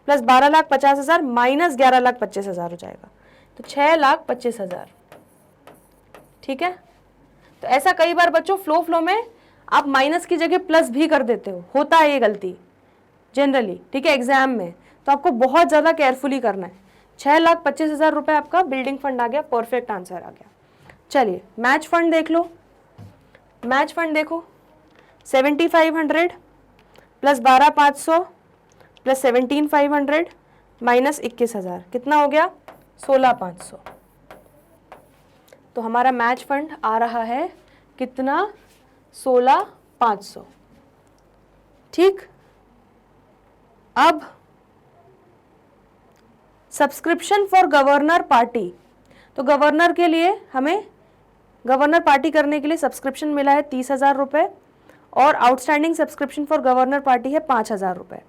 प्लस 12,50,000 माइनस 11,25,000 हो जाएगा, तो 6,25,000। ठीक है, तो ऐसा कई बार बच्चों फ्लो में आप माइनस की जगह प्लस भी कर देते हो, होता है ये गलती जनरली। ठीक है, एग्जाम में तो आपको बहुत ज़्यादा केयरफुली करना है। 6,25,000 रुपये आपका बिल्डिंग फंड आ गया, परफेक्ट आंसर आ गया। चलिए मैच फंड देख लो। मैच फंड देखो, 7,500 प्लस 12,500 प्लस 17,500 माइनस 21,000 कितना हो गया? 16,500। तो हमारा मैच फंड आ रहा है कितना? 16,500। ठीक, अब सब्सक्रिप्शन फॉर गवर्नर पार्टी, तो गवर्नर के लिए हमें गवर्नर पार्टी करने के लिए सब्सक्रिप्शन मिला है 30,000 रुपये और outstanding subscription for governor party है 5,000 रुपये।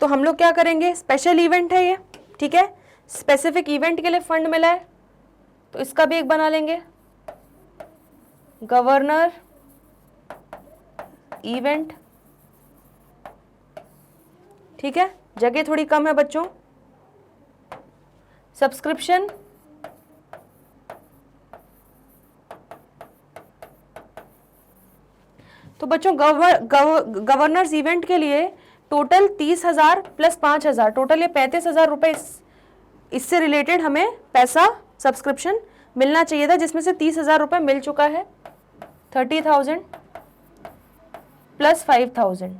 तो हम लोग क्या करेंगे, स्पेशल इवेंट है ये, ठीक है, स्पेसिफिक इवेंट के लिए फंड मिला है, तो इसका भी एक बना लेंगे, गवर्नर इवेंट। ठीक है, जगह थोड़ी कम है बच्चों। सब्सक्रिप्शन तो बच्चों गवर्नर्स इवेंट के लिए टोटल 30,000 प्लस 5,000, टोटल ये 35,000 रुपये इससे रिलेटेड हमें पैसा सब्सक्रिप्शन मिलना चाहिए था, जिसमें से 30,000 रुपये मिल चुका है। 30,000 प्लस 5,000,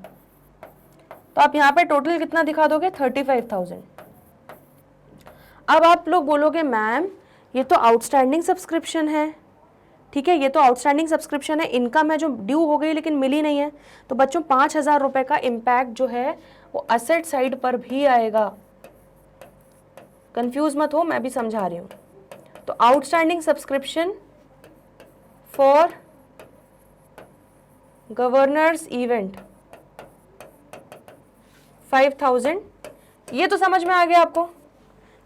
तो आप यहाँ पे टोटल कितना दिखा दोगे? 35,000। अब आप लोग बोलोगे मैम ये तो आउटस्टैंडिंग सब्सक्रिप्शन है, ठीक है, ये तो आउटस्टैंडिंग सब्सक्रिप्शन है, इनकम है जो ड्यू हो गई लेकिन मिली नहीं है। तो बच्चों 5,000 रुपये का इम्पैक्ट जो है वो असेट साइड पर भी आएगा। कंफ्यूज मत हो, मैं भी समझा रही हूँ। तो outstanding subscription for governors event 5,000, ये तो समझ में आ गया आपको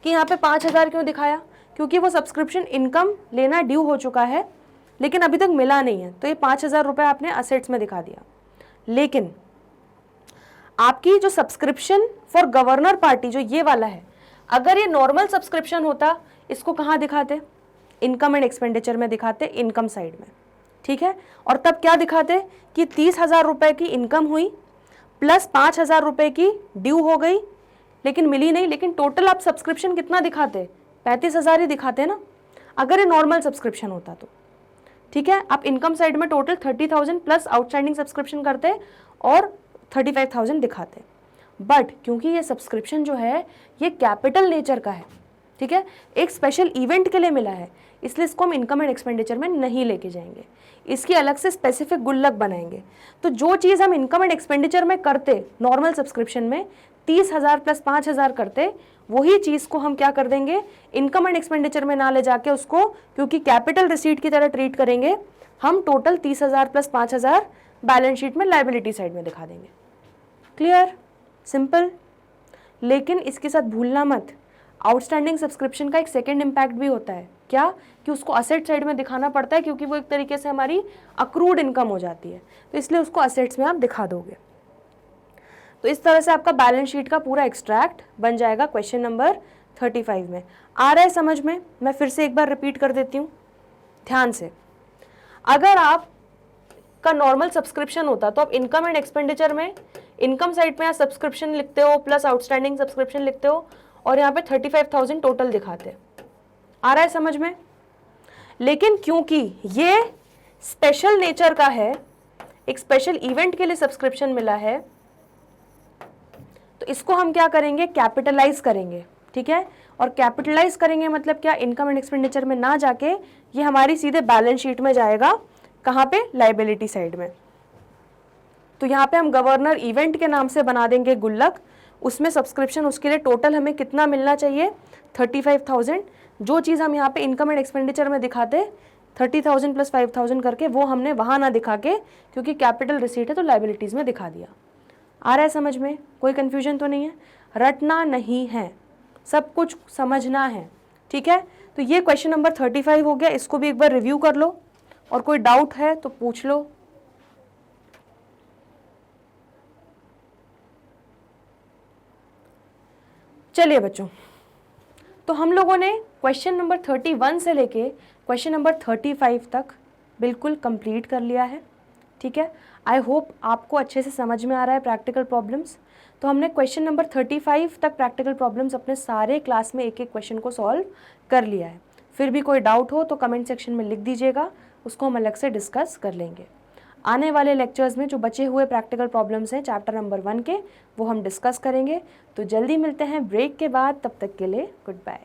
कि यहाँ पे 5,000 क्यों दिखाया, क्योंकि वो सब्सक्रिप्शन इनकम लेना ड्यू हो चुका है लेकिन अभी तक मिला नहीं है, तो ये 5,000 रुपये आपने असेट्स में दिखा दिया। लेकिन आपकी जो सब्सक्रिप्शन फॉर गवर्नर पार्टी जो ये वाला है, अगर ये नॉर्मल सब्सक्रिप्शन होता, इसको कहाँ दिखाते? इनकम एंड एक्सपेंडिचर में दिखाते, इनकम साइड में। ठीक है, और तब क्या दिखाते कि 30,000 रुपये की इनकम हुई प्लस 5,000 रुपये की ड्यू हो गई लेकिन मिली नहीं, लेकिन टोटल आप सब्सक्रिप्शन कितना दिखाते? 35,000 ही दिखाते ना, अगर ये नॉर्मल सब्सक्रिप्शन होता तो। ठीक है, आप इनकम साइड में टोटल 30,000 प्लस आउटस्टैंडिंग सब्सक्रिप्शन करते और 35,000 दिखाते। बट क्योंकि ये सब्सक्रिप्शन जो है ये कैपिटल नेचर का है, ठीक है, एक स्पेशल इवेंट के लिए मिला है, इसलिए इसको हम इनकम एंड एक्सपेंडिचर में नहीं लेके जाएंगे, इसकी अलग से स्पेसिफिक गुल्लक बनाएंगे। तो जो चीज़ हम इनकम एंड एक्सपेंडिचर में करते नॉर्मल सब्सक्रिप्शन में 30,000 प्लस 5,000 करते, वही चीज़ को हम क्या कर देंगे, इनकम एंड एक्सपेंडिचर में ना ले जाके उसको, क्योंकि कैपिटल रिसीट की तरह ट्रीट करेंगे, हम टोटल 30,000 प्लस 5,000 बैलेंस शीट में लायबिलिटी साइड में दिखा देंगे। Clear, simple. लेकिन इसके साथ भूलना मत, आउटस्टैंडिंग सब्सक्रिप्शन का एक सेकेंड इम्पैक्ट भी होता है। क्या? कि उसको असेट साइड में दिखाना पड़ता है, क्योंकि वो एक तरीके से हमारी अक्रूड इनकम हो जाती है, तो इसलिए उसको असेट्स में आप दिखा दोगे। तो इस तरह से आपका बैलेंस शीट का पूरा एक्सट्रैक्ट बन जाएगा क्वेश्चन नंबर 35 में। आ रहा है समझ में? मैं फिर से एक बार रिपीट कर देती हूँ ध्यान से। अगर आप का नॉर्मल सब्सक्रिप्शन होता तो आप इनकम एंड एक्सपेंडिचर में इनकम साइड में आप सब्सक्रिप्शन लिखते हो प्लस आउटस्टैंडिंग सब्सक्रिप्शन लिखते हो और यहाँ पे 35,000 टोटल दिखाते। आ रहा है समझ में? लेकिन क्योंकि ये स्पेशल नेचर का है, एक स्पेशल इवेंट के लिए सब्सक्रिप्शन मिला है, तो इसको हम क्या करेंगे, कैपिटलाइज करेंगे। ठीक है, और कैपिटलाइज करेंगे मतलब क्या, इनकम एंड एक्सपेंडिचर में ना जाके ये हमारी सीधे बैलेंस शीट में जाएगा। कहाँ पे? लायबिलिटी साइड में। तो यहाँ पे हम गवर्नर इवेंट के नाम से बना देंगे गुल्लक, उसमें सब्सक्रिप्शन, उसके लिए टोटल हमें कितना मिलना चाहिए, 35,000। जो चीज़ हम यहाँ पे इनकम एंड एक्सपेंडिचर में दिखाते 30,000 प्लस 5,000 करके, वो हमने वहाँ ना दिखा के, क्योंकि कैपिटल रिसीट है तो लायबिलिटीज़ में दिखा दिया। आ रहा है समझ में? कोई कन्फ्यूजन तो नहीं है? रटना नहीं है, सब कुछ समझना है। ठीक है, तो ये क्वेश्चन नंबर 35 हो गया, इसको भी एक बार रिव्यू कर लो और कोई डाउट है तो पूछ लो। चलिए बच्चों, तो हम लोगों ने क्वेश्चन नंबर 31 से लेके क्वेश्चन नंबर 35 तक बिल्कुल कंप्लीट कर लिया है, ठीक है। आई होप आपको अच्छे से समझ में आ रहा है प्रैक्टिकल प्रॉब्लम्स। तो हमने क्वेश्चन नंबर 35 तक प्रैक्टिकल प्रॉब्लम्स अपने सारे क्लास में एक एक क्वेश्चन को सॉल्व कर लिया है। फिर भी कोई डाउट हो तो कमेंट सेक्शन में लिख दीजिएगा, उसको हम अलग से डिस्कस कर लेंगे। आने वाले लेक्चर्स में जो बचे हुए प्रैक्टिकल प्रॉब्लम्स हैं चैप्टर नंबर 1 के, वो हम डिस्कस करेंगे। तो जल्दी मिलते हैं ब्रेक के बाद, तब तक के लिए गुड बाय।